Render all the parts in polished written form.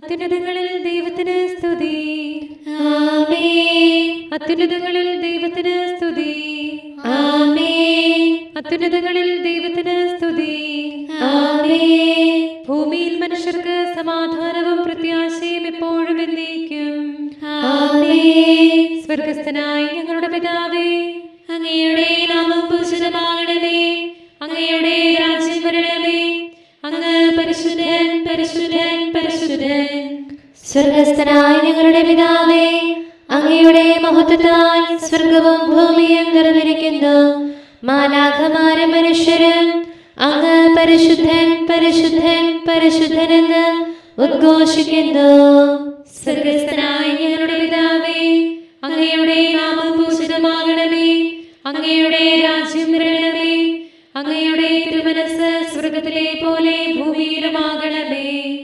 അത്യുന്നതങ്ങളിൽ ദൈവത്തിന് സ്തുതി. ആമേൻ. അത്യുന്നതങ്ങളിൽ ദൈവത്തിന് സ്തുതി. ആമേൻ. അത്യുന്നതങ്ങളിൽ ദൈവത്തിന് സ്തുതി. ആമേൻ. ഭൂമിയിൽ മനുഷ്യർക്ക് സമാധാനവും പ്രത്യാശയും എപ്പോഴും എന്നേക്കും. ആമേൻ. സ്വർഗസ്ഥനായ ഞങ്ങളുടെ പിതാവേ, അങ്ങയുടെ നാമം പൂജിതമാകണമേ. അങ്ങയുടെ രാജ്യം വരണമേ. അങ്ങ് പരിശുദ്ധൻ, പരിശുദ്ധൻ, പരിശുദ്ധൻ. സ്വർഗസ്ഥനായ ഞങ്ങളുടെ പിതാവേ, അങ്ങയുടെ മഹത്വത്താൽ സ്വർഗവും ഭൂമിയും നിറഞ്ഞിരിക്കുന്നു. മാലാഖമാരും മനുഷ്യരും അങ്ങ് പരിശുദ്ധൻ, പരിശുദ്ധൻ, പരിശുദ്ധനെന്ന് ഉദ്ഘോഷിക്കുന്നു. സ്വർഗസ്ഥനായ ഞങ്ങളുടെ പിതാവേ, അങ്ങയുടെ നാമം പൂജിതമാകണമേ. അങ്ങയുടെ രാജ്യം വരണമേ. അങ്ങയുടെ തിരുമനസ്സ് സ്വർഗത്തിലെ പോലെ ഭൂമിയിലുമാകണമേ.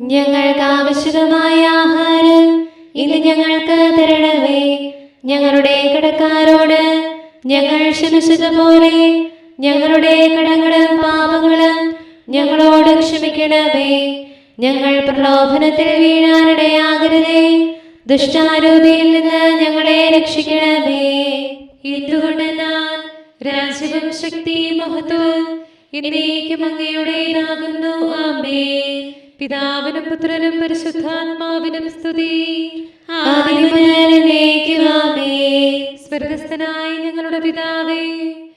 ഞങ്ങൾക്ക് ആവശ്യമായ ആഹാരം ഇന്ന് ഞങ്ങൾക്ക് തരണമേ. ഞങ്ങളുടെ കടക്കാരോട് ഞങ്ങൾ ക്ഷമിച്ചതുപോലെ ഞങ്ങളുടെ കടങ്ങളും പാപങ്ങളും ഞങ്ങളോട് ക്ഷമിക്കണമേ. ഞങ്ങൾ പ്രലോഭനത്തിൽ വീഴാനിടയാകരുതേ. ദുഷ്ടാരൂപിയിൽ നിന്ന് ഞങ്ങളെ രക്ഷിക്കണമേ. എന്തുകൊണ്ടെന്നാൽ രാജ്യവും ശക്തിയും മഹത്വവും എന്നേക്കും അങ്ങയുടേതാകുന്നു. ആമേൻ. പിതാവിനും പുത്രനും പരിശുദ്ധാത്മാവിനും സ്തുതി. ആദിയും മുതൽ എന്നേക്കും ആമേൻ. സ്വർഗസ്ഥനായ ഞങ്ങളുടെ പിതാവേ,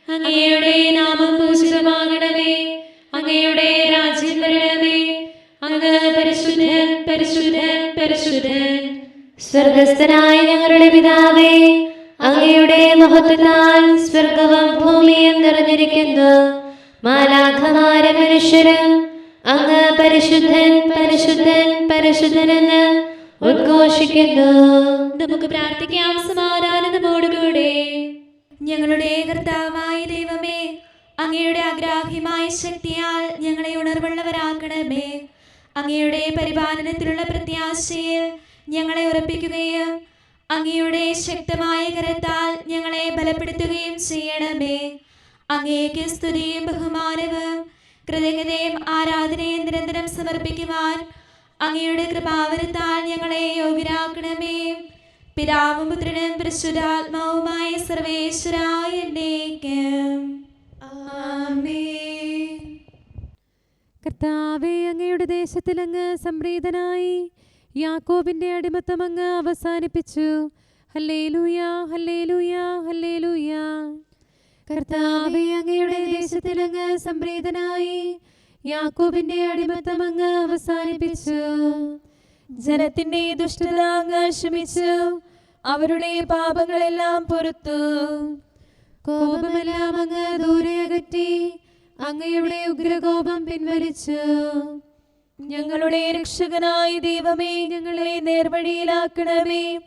അങ്ങയുടെ നാമം പൂജിതമാകണമേ. അങ്ങയുടെ രാജ്യം വരണമേ. അങ്ങ് പരിശുദ്ധൻ, പരിശുദ്ധൻ, പരിശുദ്ധൻ. സ്വർഗസ്ഥനായ ഞങ്ങളുടെ പിതാവേ, അങ്ങയുടെ മഹത്വത്താൽ സ്വർഗവും ഭൂമിയും നിറഞ്ഞിരിക്കുന്നു. മാലാഖമാരും മനുഷ്യരും അങ്ങ് പരിശുദ്ധൻ, പരിശുദ്ധൻ, പരിശുദ്ധനെന്ന് ഉദ്ഘോഷിക്കുന്നു. നമുക്ക് പ്രാർത്ഥിക്കാം സമാധാനത്തോടുകൂടെ. ഞങ്ങളുടെ കർത്താവായ ദൈവമേ, അങ്ങയുടെ അഗ്രാഹ്യമായ ശക്തിയാൽ ഞങ്ങളെ ഉണർവുള്ളവരാക്കണമേ. അങ്ങയുടെ പരിപാലനത്തിലുള്ള പ്രത്യാശയിൽ ഞങ്ങളെ ഉറപ്പിക്കുകയും അങ്ങയുടെ ശക്തമായ കരത്താൽ ഞങ്ങളെ ബലപ്പെടുത്തുകയും ചെയ്യണമേ. അങ്ങേക്ക് സ്തുതിയും ബഹുമാനവും കൃതജ്ഞതയും ആരാധനയും നിരന്തരം സമർപ്പിക്കുവാൻ അങ്ങയുടെ കൃപാവരത്താൽ ഞങ്ങളെ യോഗ്യരാക്കണമേ. പിതാവും പുത്രനും പരിശുദ്ധാത്മാവുമായ സർവേശ്വരായ എന്നേക്കും. ആമേൻ. കർത്താവേ, അങ്ങയുടെ ദേശത്തിൽ അങ്ങ് സംപ്രീതനായി. യാക്കോബിന്റെ അടിമത്തം അങ്ങ് അവസാനിപ്പിച്ചു. Hallelujah, hallelujah, hallelujah. കർത്താവേ, അങ്ങയുടെ ദേശത്തിൽ അങ്ങ് സംപ്രീതനായി. യാക്കോബിന്റെ അടിമത്തം അങ്ങ് അവസാനിപ്പിച്ചു. ജനത്തിന്റെ ദുഷ്ടത അങ്ങ് ക്ഷമിച്ചു. അവരുടെ പാപങ്ങളെല്ലാം പൊറുത്തു. കോപമെല്ലാം അങ്ങ് ദൂരെ അകറ്റി. അങ്ങയുടെ ഉഗ്രകോപം പിൻവലിച്ചു. ഞങ്ങളുടെ രക്ഷകനായ ദൈവമേ, ഞങ്ങളെ നേർവഴിയിലാക്കണമേ.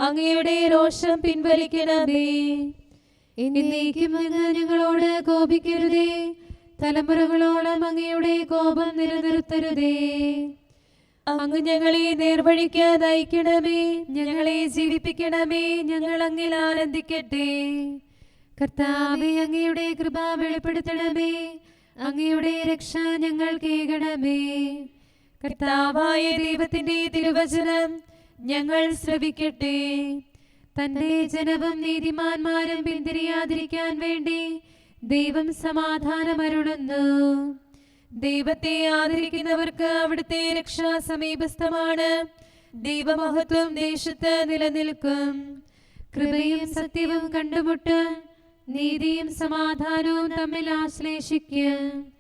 അങ്ങയുടെ രോഷം പിൻവലിക്കണമേ. എന്നേക്കും അങ്ങ് ഞങ്ങളോട് കോപിക്കരുതേ. തലമുറകളോളം അങ്ങയുടെ കോപം നിലനിർത്തരുതേ. അങ്ങ് ഞങ്ങളെ നേർവഴിക്ക് നയിക്കണമേ. ഞങ്ങളെ ജീവിപ്പിക്കണമേ. ഞങ്ങൾ അങ്ങിൽ ആനന്ദിക്കട്ടെ. കർത്താവേ, അങ്ങയുടെ കൃപ വെളിപ്പെടുത്തണമേ. അങ്ങയുടെ രക്ഷ ഞങ്ങൾ കേൾക്കണമേ. കർത്താവായ ദൈവത്തിന്റെ തിരുവചനം ഞങ്ങൾ ശ്രവിക്കട്ടെ. തന്റെ ജനവും നീതിമാന്മാരും പിന്തിരിയാതിരിക്കാൻ വേണ്ടി ദൈവം സമാധാനമരുളുന്നു. ദൈവത്തെ ആദരിക്കുന്നവർക്ക് അവിടുത്തെ രക്ഷ സമീപസ്ഥമാണ്. ദൈവമഹത്വം ദേശത്ത് നിലനിൽക്കും. കൃപയും സത്യവും കണ്ടുമുട്ടും. നീതിയും സമാധാനവും തമ്മിൽ ആശ്ലേഷിക്കും.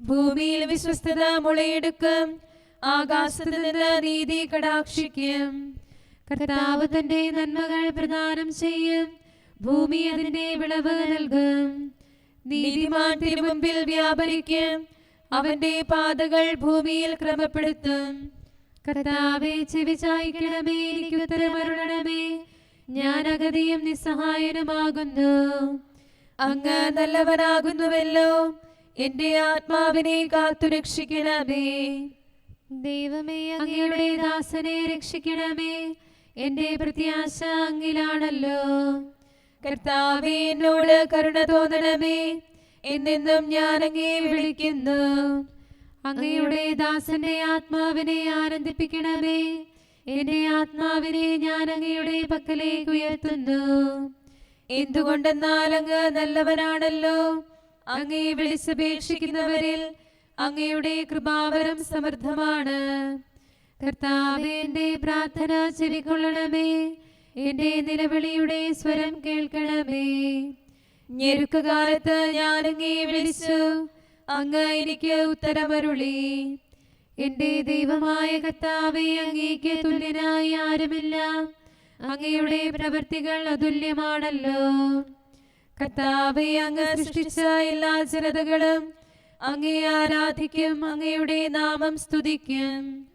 ഭൂമിയിൽ വിശ്വസ്തത മുളയെടുക്കും. ആകാശത്ത് നിന്ന് നീതി കടാക്ഷിക്കും. കർത്താവ് തന്റെ നന്മകൾ പ്രദാനം ചെയ്യും. ഭൂമി അതിന്റെ വിളവ് നൽകും. നീതിമാൻ തിരുമുമ്പിൽ വ്യാപരിക്കും. അവന്റെ പാതകൾ ഭൂമിയിൽ ക്രമപ്പെടുത്തും. കർത്താവേ, ചെവി ചായ്ക്കണമേ. എനിക്ക് ഉത്തരമരുളണമേ. ഞാൻ അഗതിയും നിസ്സഹായനുമാകുന്നു. അങ്ങ് നല്ലവനാകുന്നുവല്ലോ. എന്റെ ആത്മാവിനെ കാത്തുരക്ഷിക്കണമേ. ദൈവമേ, അങ്ങയുടെ ദാസനെ രക്ഷിക്കണമേ. എന്റെ പ്രത്യാശ അങ്ങിലാണല്ലോ. കർത്താവേ, എന്നോട് കരുണ തോന്നണമേ. എന്നെന്നും ഞാൻ അങ്ങേ വിളിക്കുന്നു. അങ്ങയുടെ ദാസന്റെ ആത്മാവിനെ ആനന്ദിപ്പിക്കണമേ. എന്റെ ആത്മാവിനെ ഞാൻ അങ്ങയുടെ പക്കലേക്ക് ഉയർത്തുന്നു. എന്തുകൊണ്ടെന്നാൽ അങ്ങ് നല്ലവനാണല്ലോ. അങ്ങയെ വിളിച്ചപേക്ഷിക്കുന്നവരിൽ അങ്ങയുടെ കൃപാവരം സമൃദ്ധമാണ്. കർത്താവേ, എന്റെ പ്രാർത്ഥന ചെവിക്കൊള്ളണമേ. എന്റെ നിലവിളിയുടെ സ്വരം കേൾക്കണമേ. ഞെരുക്കകാലത്ത് ഞാൻ അങ്ങയെ വിളിച്ചു, അങ്ങ് എനിക്ക് ഉത്തരമരുളി. എന്റെ ദൈവമായ കർത്താവേ, അങ്ങേക്ക് തുല്യനായി ആരുമില്ല. അങ്ങയുടെ പ്രവൃത്തികൾ അതുല്യമാണല്ലോ. കർത്താവേ, അങ്ങ് സൃഷ്ടിച്ച എല്ലാ ജനതകളും അങ്ങയെ ആരാധിക്കും, അങ്ങയുടെ നാമം സ്തുതിക്കും.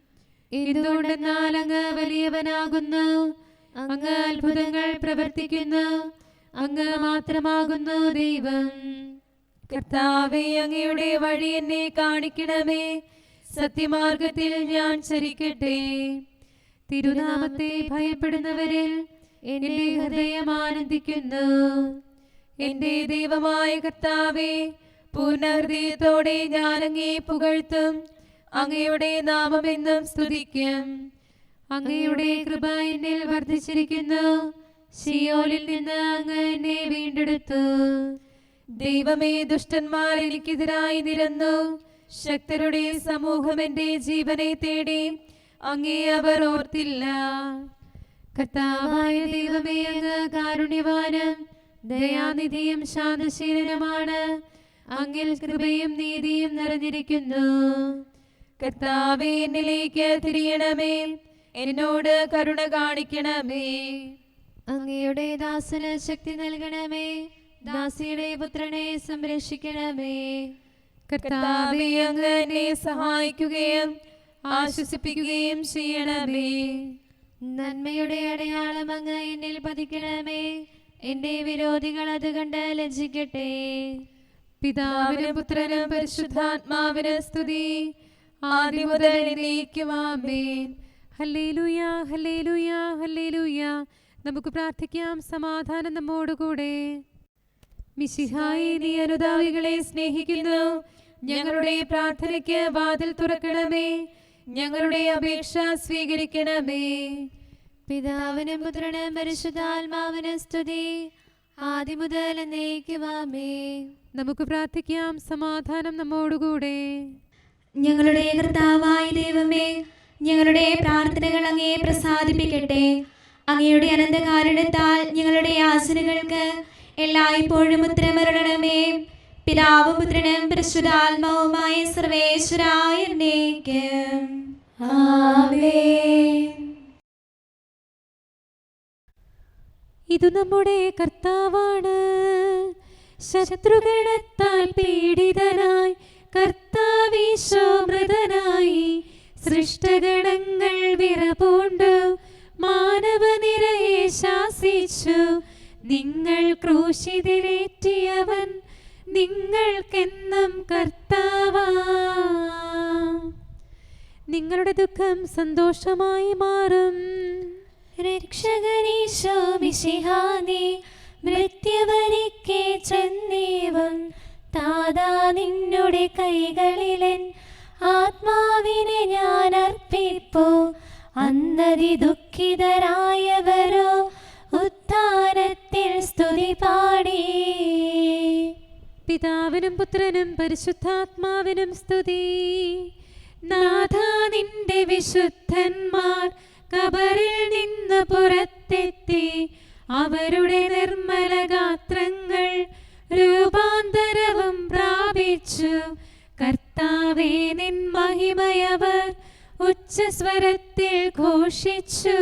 എന്തുകൊണ്ടെന്നാൽ അങ്ങ് വലിയവനാകുന്നു. അങ്ങ് അത്ഭുതങ്ങൾ പ്രവർത്തിക്കുന്നു. അങ്ങ് മാത്രമാകുന്നു ദൈവം. കർത്താവേ, അങ്ങയുടെ വഴി എന്നെ കാണിക്കണമേ. സത്യമാർഗത്തിൽ ഞാൻ ചരിക്കട്ടെ. തിരുനാമത്തെ ഭയപ്പെടുന്നവരിൽ എന്റെ ഹൃദയം ആനന്ദിക്കുന്നു. എന്റെ ദൈവമായ കർത്താവേ, പൂർണ്ണ ഹൃദയത്തോടെ ഞാൻ അങ്ങയെ പുകഴ്ത്തും, അങ്ങയുടെ നാമമെന്നും സ്തുതിക്കും. അങ്ങയുടെ കൃപ എന്നിൽ വർദ്ധിച്ചിരിക്കുന്നു. സിയോലിൽ നിന്ന് അങ്ങ് എന്നെ വീണ്ടെടുത്തു. ദൈവമേ, ദുഷ്ടന്മാർ എനിക്കെതിരായി നിരന്നു. ശക്തരുടെ സമൂഹം എന്റെ ജീവനെ തേടി, അങ്ങേ അവർ ഓർത്തില്ല. കർത്താവായ ദൈവമേ, അങ്ങ് കാരുണ്യവാനും ദയാനിധിയും ശാന്തശീലനുമാണ്. അങ്ങിൽ കൃപയും നീതിയും നിറഞ്ഞിരിക്കുന്നു. കർത്താവേ, എന്നിലേക്ക് തിരിയണമേ. എന്നോട് കരുണ കാണിക്കണമേ. അങ്ങയുടെ ദാസന് ശക്തി നൽകണമേ. ദാസിയുടെ പുത്രനെ സംരക്ഷിക്കണമേ. കർത്താവേ, അങ്ങ് എന്നെ സഹായിക്കുകയും ആശ്വസിപ്പിക്കുകയും ചെയ്യണമേ. നന്മയുടെ അടയാളം അങ്ങ് എന്നിൽ പതിക്കണമേ. എന്റെ വിരോധികൾ അത് കണ്ട് ലജ്ജിക്കട്ടെ. പിതാവിനും പുത്രനും പരിശുദ്ധാത്മാവിനും സ്തുതി, ആദ്യം മുതൽ എന്നേക്കും ആമേൻ. Hallelujah, hallelujah, hallelujah. നമുക്ക് പ്രാർത്ഥിക്കാം. സമാധാനം നമ്മോടുകൂടെ. മിശിഹായേ, നീ അനുതാപികളെ സ്നേഹിക്കുന്നു. ഞങ്ങളുടെ പ്രാർത്ഥനയ്ക്ക് വാതിൽ തുറക്കണമേ. ഞങ്ങളുടെ അപേക്ഷ സ്വീകരിക്കണമേ. പിതാവിനും പുത്രനും പരിശുദ്ധാത്മാവിനും സ്തുതി, ആദ്യം മുതൽ എന്നേക്കും ആമേൻ. നമുക്ക് പ്രാർത്ഥിക്കാം. സമാധാനം നമ്മോടുകൂടെ. ഞങ്ങളുടെ കർത്താവായ ദൈവമേ, ഞങ്ങളുടെ പ്രാർത്ഥനകൾ അങ്ങയെ പ്രസാദിപ്പിക്കട്ടെ. അങ്ങയുടെ അനന്തകാരുണ്യത്താൽ ഞങ്ങളുടെ യാചനകൾക്ക് എല്ലായ്പ്പോഴും ഉത്തരമരുളണമേ. പിതാവും പുത്രനും പരിശുദ്ധാത്മാവുമായ സർവേശ്വരായ എന്നേക്കും ആമേൻ. ഇതു നമ്മുടെ കർത്താവാണ്. ശത്രുഗണത്താൽ പീഡിതനായി കർത്താവീശോ മൃതനായി. സൃഷ്ടഗണങ്ങൾ വിറപൂണ്ടു മാനവനിരയെ ശാസിച്ചു. നിങ്ങൾ ക്രൂശിതലേറ്റിയവൻ നിങ്ങൾക്കെന്നും കർത്താവാ. നിങ്ങളുടെ ദുഃഖം സന്തോഷമായി മാറും. രക്ഷകനീശോ മിശിഹാ, നീ മൃത്യുവരിക്കെ ചെന്നേവം. താതാ, നിന്നുടെ കൈകളിലെൻ ആത്മാവിനെ ഞാൻ അർപ്പിപ്പു. അന്നതി ദുഃഖിതരായവരോ ഉത്ഥാനത്തിൽ സ്തുതി പാടി. പിതാവിനും പുത്രനും പരിശുദ്ധാത്മാവിനും സ്തുതി. നാഥാ, നിന്റെ വിശുദ്ധന്മാർ കബറിൽ നിന്ന് പുറത്തെത്തി. അവരുടെ നിർമ്മല ഗാത്രങ്ങൾ രൂപാന്തരവും പ്രാപിച്ചു. കർത്താവേ, നിൻ മഹിമയവർ ഉച്ചസ്വരത്തിൽ ഘോഷിച്ചു.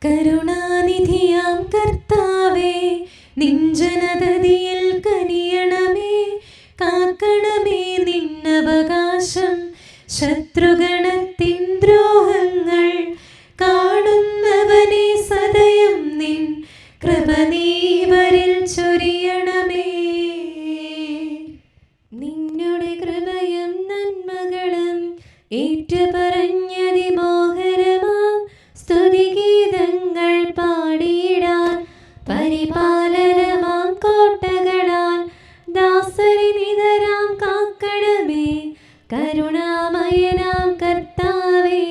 കരുണാനിധിയാം കർത്താവേ, നിൻ ജനതതിയിൽ കനിയണമേ. കാക്കണമേ നിന്നവകാശം. ശത്രുഗണത്തിൻ ദ്രോഹങ്ങൾ കാണുന്നവനെ സദയം നിൻ കൃപ നീവരിൽ ചൊരിയണമേ. നിന്നുടെ കൃപയും നന്മകളും ഏറ്റുപറഞ്ഞതിമോഹരമാം സ്തുതിഗീതങ്ങൾ പാടിയിടാൻ. പരിപാലനമാം കോട്ടകളാൽ ദാസരി നിതരാം കാക്കണമേ. കരുണാമയനാം കർത്താവേ.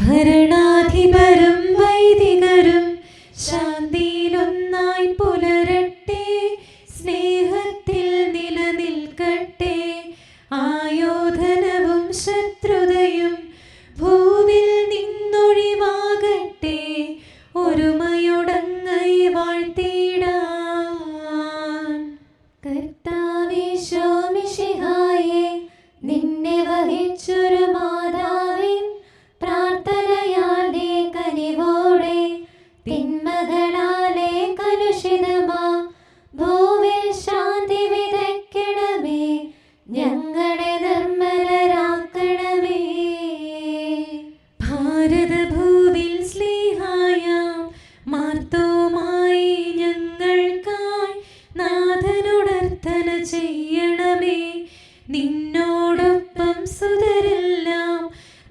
ഭരണാധിപരും വൈദികരും ശാന്തിയിലൊന്നായി പുലരട്ടെ, സ്നേഹത്തിൽ നിലനിൽക്കട്ടെ. ആയോധനവും ശത്രുതയും ഭൂവിൽ നിന്നൊഴിവാകട്ടെ, ഒരുമയോടങ്ങയെ വാഴ്ത്തിടാൻ. കർത്താവീശോ മിശിഹായേ, നിന്നെ വഹിച്ചൊരു മാതാവിൻ പ്രാർത്ഥനയാലെ കനിവോടെ തിന്മകളാലെ കലുഷിതമാ ഭൂവിൽ ശാന്തി വിതയ്ക്കണമേ, ഞങ്ങളെ നിർമ്മലരാക്കണമേ. ഭാരതഭൂവിൽ സ്ലീഹായാം മാർത്തോമായി ഞങ്ങൾക്കായി നാഥനോടർത്ഥന ചെയ്യണമേ. നിന്നോടൊപ്പം സുതരെല്ലാം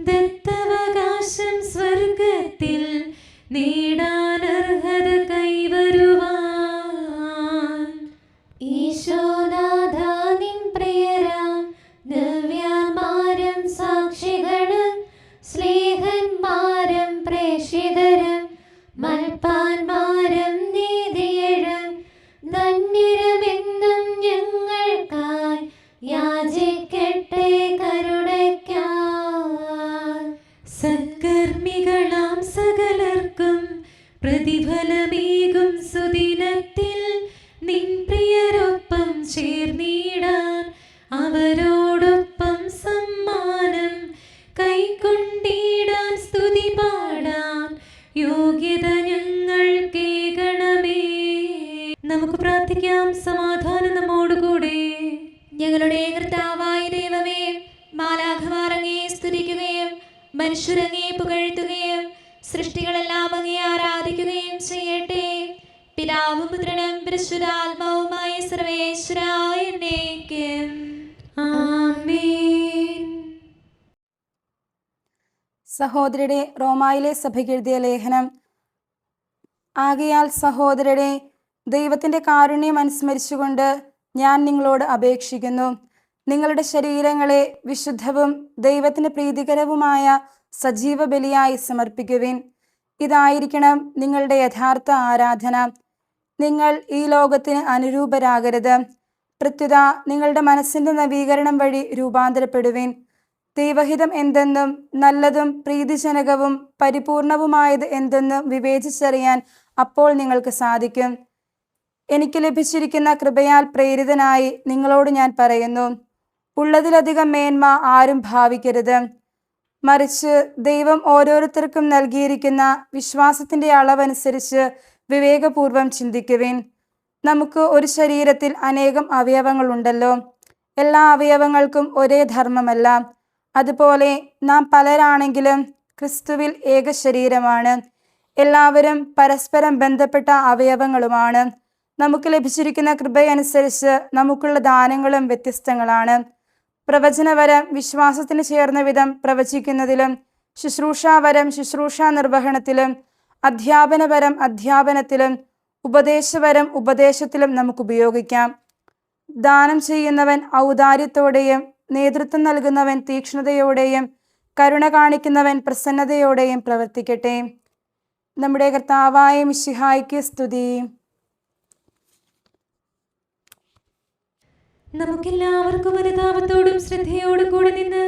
ദത്തവകാശം സ്വർഗത്തിൽ നേടാനർഹത കൈവരുവാൻ. ഈശോനാഥ നിൻ പ്രിയരാം ദിവ്യന്മാരും സാക്ഷികളും സ്നേഹന്മാരും പ്രേക്ഷിതരും മൽപ്പാന്മാരും നീതിയരും ധന്യരുമെന്നും ഞങ്ങൾക്കായി യാചിക്കട്ടെ കരുണയ്ക്കായി. സത്കർമ്മികളാം സകലർക്കും പ്രതിഫലമേകും സുദിനത്തിൽ നിൻ പ്രിയരൊപ്പം ചേർന്നിടാൻ അവരോടൊപ്പം സമ്മാനം കൈക്കൊണ്ടിടാൻ സ്തുതി പാടാൻ യോഗ്യത ഞങ്ങൾക്കേകണമേ. നമുക്ക് പ്രാർത്ഥിക്കാം. സമാധാനം നമ്മോടുകൂടെ. ഞങ്ങളുടെ കർത്താവായ ദൈവമേ, മാലാഖമാർ അങ്ങയെ സ്തുതിക്കുകയും മനുഷ്യരങ്ങയെ പുകഴ്ത്തുകയും സൃഷ്ടികളെല്ലാം അങ്ങയെ ആരാധിക്കുകയും ചെയ്യട്ടെ. പിതാവും പുത്രനും പരിശുദ്ധാത്മാവുമായ സർവേശ്വരായ എന്നേക്കും ആമേൻ. സഹോദരരെ, റോമായിലെ സഭയ്ക്ക് എഴുതിയ ലേഖനം. ആകയാൽ സഹോദരരെ, ദൈവത്തിൻ്റെ കാരുണ്യം അനുസ്മരിച്ചുകൊണ്ട് ഞാൻ നിങ്ങളോട് അപേക്ഷിക്കുന്നു, നിങ്ങളുടെ ശരീരങ്ങളെ വിശുദ്ധവും ദൈവത്തിന് പ്രീതികരവുമായ സജീവ ബലിയായി സമർപ്പിക്കുവിൻ. ഇതായിരിക്കണം നിങ്ങളുടെ യഥാർത്ഥ ആരാധന. നിങ്ങൾ ഈ ലോകത്തിന് അനുരൂപരാകരുത്, പ്രത്യുത നിങ്ങളുടെ മനസ്സിൻ്റെ നവീകരണം വഴി രൂപാന്തരപ്പെടുവിൻ. ദൈവഹിതം എന്തെന്നും നല്ലതും പ്രീതിജനകവും പരിപൂർണവുമായത് എന്തെന്നും വിവേചിച്ചറിയാൻ അപ്പോൾ നിങ്ങൾക്ക് സാധിക്കും. എനിക്ക് ലഭിച്ചിരിക്കുന്ന കൃപയാൽ പ്രേരിതനായി നിങ്ങളോട് ഞാൻ പറയുന്നു, ഉള്ളതിലധികം മേന്മ ആരും ഭാവിക്കരുത്. മറിച്ച് ദൈവം ഓരോരുത്തർക്കും നൽകിയിരിക്കുന്ന വിശ്വാസത്തിൻ്റെ അളവനുസരിച്ച് വിവേകപൂർവം ചിന്തിക്കുവിൻ. നമുക്ക് ഒരു ശരീരത്തിൽ അനേകം അവയവങ്ങളുണ്ടല്ലോ, എല്ലാ അവയവങ്ങൾക്കും ഒരേ ധർമ്മമല്ല. അതുപോലെ നാം പലരാണെങ്കിലും ക്രിസ്തുവിൽ ഏക ശരീരമാണ്, എല്ലാവരും പരസ്പരം ബന്ധപ്പെട്ട അവയവങ്ങളുമാണ്. നമുക്ക് ലഭിച്ചിരിക്കുന്ന കൃപയനുസരിച്ച് നമുക്കുള്ള ദാനങ്ങളും വ്യത്യസ്തങ്ങളാണ്. പ്രവചനവരം വിശ്വാസത്തിന് ചേർന്ന വിധം പ്രവചിക്കുന്നതിലും, ശുശ്രൂഷാവരം ശുശ്രൂഷാ നിർവഹണത്തിലും, അധ്യാപനവരം അധ്യാപനത്തിലും, ഉപദേശവരം ഉപദേശത്തിലും നമുക്ക് ഉപയോഗിക്കാം. ദാനം ചെയ്യുന്നവൻ ഔദാര്യത്തോടെയും, നേതൃത്വം നൽകുന്നവൻ തീക്ഷ്ണതയോടെയും, കരുണ കാണിക്കുന്നവൻ പ്രസന്നതയോടെയും പ്രവർത്തിക്കട്ടെ. നമ്മുടെ കർത്താവായ മിശിഹായ്ക്ക് സ്തുതി. നമുക്കെല്ലാവർക്കും അനുതാപത്തോടും ശ്രദ്ധയോടും കൂടെ നിന്ന്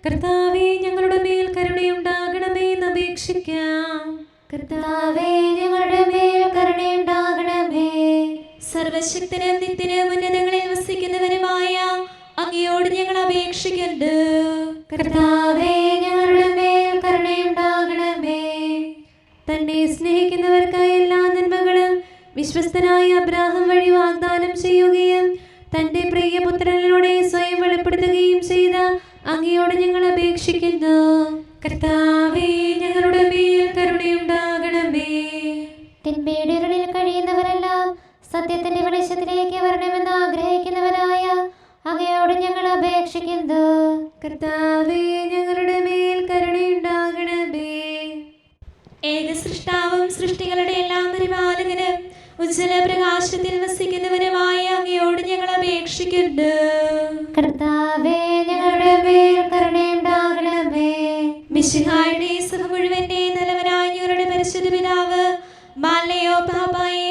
കർത്താവേ ഞങ്ങളുടെ മേൽ കരുണയുണ്ടാകണമേ എന്ന് അപേക്ഷിക്കാം. കർത്താവേ, ഞങ്ങളുടെ മേൽ കരുണയുണ്ടാകണമേ. സർവശക്തനും നിത്യനും ഉന്നതങ്ങളിൽ വസിക്കുന്നവനുമായ അങ്ങയോട് ഞങ്ങൾ അപേക്ഷിക്കുന്നു. കർത്താവേ, ഞങ്ങളുടെ മേൽ കരുണയുണ്ടാകണമേ. തന്നെ സ്നേഹിക്കുന്നവർക്കായ എല്ലാ നന്മകളും വിശ്വസ്തനായ അബ്രാഹാം വഴി വാഗ്ദാനം ചെയ്യുകയും തന്റെ പ്രിയപുത്രനിലൂടെ സ്വയം വെളിപ്പെടുത്തുകയും ചെയ്ത അങ്ങയോട് ഞങ്ങൾ അപേക്ഷിക്കുന്നു. കർത്താവേ, ഞങ്ങളുടെ മേൽ കരുണയുണ്ടാകണമേ. തിന്മയുടെ ഇരുളിൽ കഴിയുന്നവരെല്ലാം സത്യത്തിന്റെ വെളിച്ചത്തിലേക്ക് വരണമെന്ന് ആഗ്രഹിക്കുന്നവരായ അങ്ങയോട് ഞങ്ങൾ അപേക്ഷിക്കുന്നു. കർത്താവേ, ഞങ്ങളുടെ മേൽ കരുണയുണ്ടാകണമേ. ഏക സൃഷ്ടാവും സൃഷ്ടികളുടെ എല്ലാം പരിപാലകനും ഉജ്ജ്വല പ്രകാശത്തിൽ വസിക്കുന്നവനുമായ അങ്ങയോട് ഞങ്ങൾ അപേക്ഷിക്കുന്നു. കർത്താവേ, ഞങ്ങളുടെ മിശിഹായുടെ സഭ മുഴുവന്റെ നല്ലവനായ ഞങ്ങളുടെ പരിശുദ്ധ പിതാവ് മാലയോ പാപ്പായെ,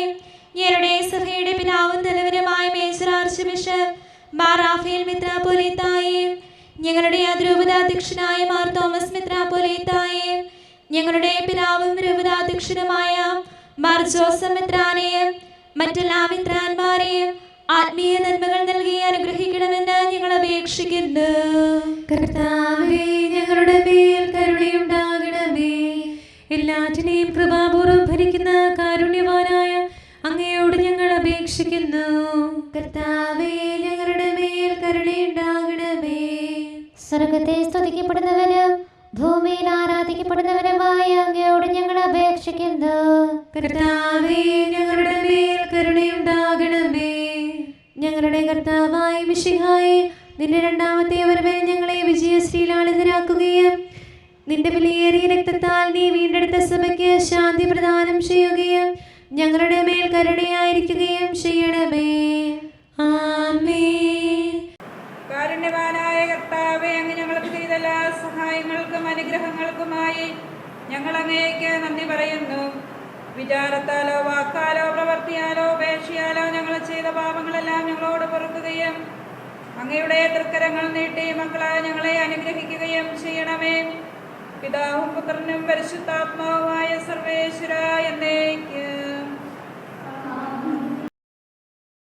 ഞങ്ങളുടെ സഭയുടെ പിതാവും നല്ലവനുമായ major arch bishop Mar Raphael മെത്രാപ്പൊലീത്തായെ, ഞങ്ങളുടെ അതിരൂപതാധ്യക്ഷനായ മാർ തോമസ് മെത്രാപ്പൊലീത്തായെ, ഞങ്ങളുടെ പിതാവും രൂപതാധ്യക്ഷനുമായ മാർ ജോസഫ് മെത്രാനെയും മറ്റെല്ലാ മെത്രാന്മാരെയും ആത്മീയ നന്മകൾ നൽകി അനുഗ്രഹിക്കണമെന്ന് ഞങ്ങൾ അപേക്ഷിക്കുന്നു. കർത്താവേ, ഞങ്ങളുടെ മേൽ കരുണയുണ്ടാകണമേ. എല്ലാറ്റിനെയും കൃപാപൂർവ്വം ഭരിക്കുന്ന കാരുണ്യവാനായ അങ്ങയോട് ഞങ്ങൾ അപേക്ഷിക്കുന്നു. കർത്താവേ, ഞങ്ങളുടെ മേൽ കരുണയുണ്ടാകണമേ. സ്വർഗത്തെ സ്തുതിക്കപ്പെടുന്നവനും ഭൂമിയിൽ ആരാധിക്കപ്പെടുന്നവനുമായ അങ്ങയോട് ഞങ്ങൾ അപേക്ഷിക്കുന്നു. കർത്താവേ, ഞങ്ങളുടെ മേൽ കരുണയുണ്ടാകണമേ. ഞങ്ങളുടെ കർത്താവായ മിശിഹായേ, നിന്റെ രണ്ടാമത്തെ വരവിൽ ഞങ്ങളെ വിജയശ്രീലാളിതരാക്കുകയും നിന്റെ വിലയേറിയ രക്തത്താൽ നീ വീണ്ടെടുത്ത സഭയ്ക്ക് ശാന്തി പ്രദാനം ചെയ്യുകയും ഞങ്ങളുടെ മേൽ കരുണയായിരിക്കുകയും ചെയ്യണമേ. ആമേൻ. കാരുണ്യവാനായ കർത്താവേ, അങ്ങ് ഞങ്ങൾക്ക് ചെയ്ത എല്ലാ സഹായങ്ങൾക്കും അനുഗ്രഹങ്ങൾക്കുമായി ഞങ്ങൾ അങ്ങേക്ക് നന്ദി പറയുന്നു. വിചാരത്താലോ വാക്കാലോ പ്രവർത്തിയാലോ ഉപേക്ഷയാലോ ഞങ്ങൾ ചെയ്ത പാപങ്ങളെല്ലാം ഞങ്ങളോട് പൊറുക്കുകയും അങ്ങയുടെ തൃക്കരങ്ങൾ നീട്ടി മക്കളായ ഞങ്ങളെ അനുഗ്രഹിക്കുകയും ചെയ്യണമേ. പിതാവും പുത്രനും പരിശുദ്ധാത്മാവുമായ സർവേശ്വര എന്നേക്കും